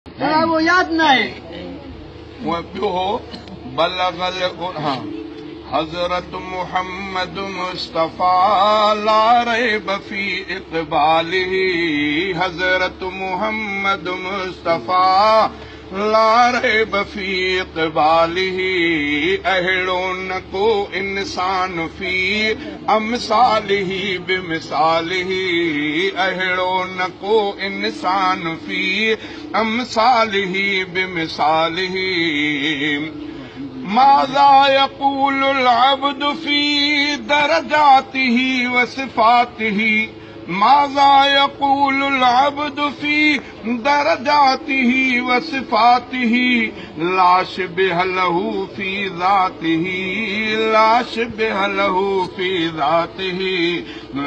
वो याद न आहे बलगल हज़रत मुहम्मद मुस्तफ़ा ला रैब फी इक़बालिही हज़रत मुहम्मद मुस्तफ़ा ला रैब फी इक़बालिही अहिड़ो न को इंसान फी अमसालिही बिमिसालिही अहिड़ो न को इंसान फी अमसालिही बिमिसालिही माज़ा यक़ूलुल अब्दु फी दरजातिही व सिफ़ातिही माज़ा यक़ूलुल अब्दु फी दरजातिही व सिफ़ातिही ला शिबह लहू फी ज़ातिही ला शिबह लहू फी ज़ातिही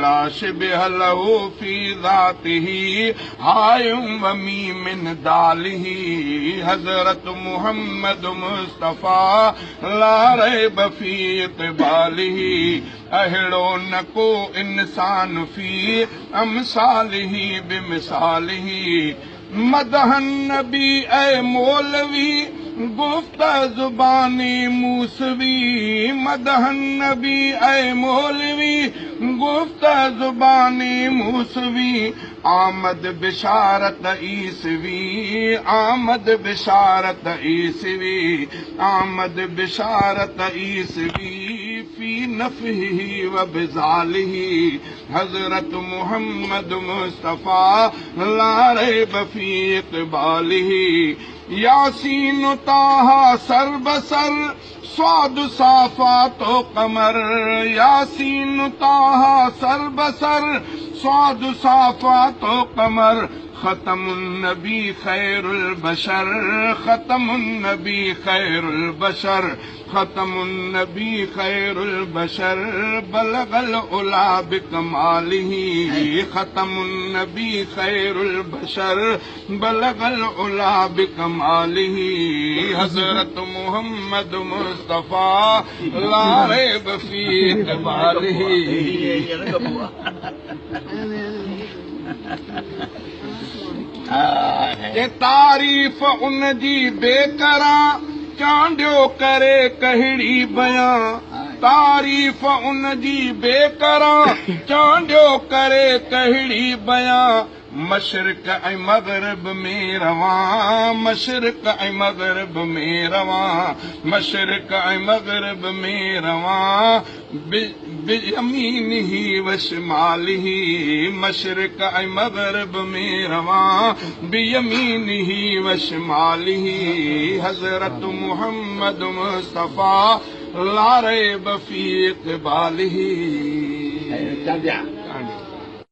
ला शिबह लहू फी ज़ातिही हायुम व मीमिन दालिही हज़रत मुहम्मद मुस्तफ़ा ला रैब फी इक़बालिही अहिड़ो न को इंसान फी अमसालिही बिमिसालिही मदहन नबी ऐ मौलवी गुफ्त ज़ुबानी मूसवी मदहन नबी ऐ मौलवी गुफ्त ज़ुबानी मूसवी आमद बिशारत ईसवी आमद बिशारत ईसवी आमद बिशारत ईसवी फी नफ़ही व बिज़ालिही हज़रत मुहम्मद मुस्तफ़ा ला रैब फी इक़बालिही यासीन ताहा सर बसर स्वाद साफा तो कमर यासीन ताहा सर बसर स्वाद साफा तो कमर ख़तमुन नबी खैरुल बशर ख़तमुन नबी खैरुल बशर ख़तमुन नबी खैरुल बशर बलगल उला बिकमालिही ख़तमुन नबी खैरुल बशर बलगल उला बिकमालिही हज़रत मुहम्मद मुस्तफ़ा ला रैब फी इक़बालिही तारीफ़ उन जी बेकरां चांडियो करे कहिड़ी बयां तारीफ़ उन जी बेकरां चांडियो करे कहिड़ी बयां मशरिक़ ऐं मग़रिब में रवां मशरिक़ ऐं मग़रिब में रवां मशरिक़ ऐं मग़रिब में रवां बियमीनिही व शिमालिही मशरिक़ ऐं मग़रिब में रवां बियमीनिही व शिमालिही हज़रत मुहम्मद मुस्तफ़ा ला रैब फी इक़बालिही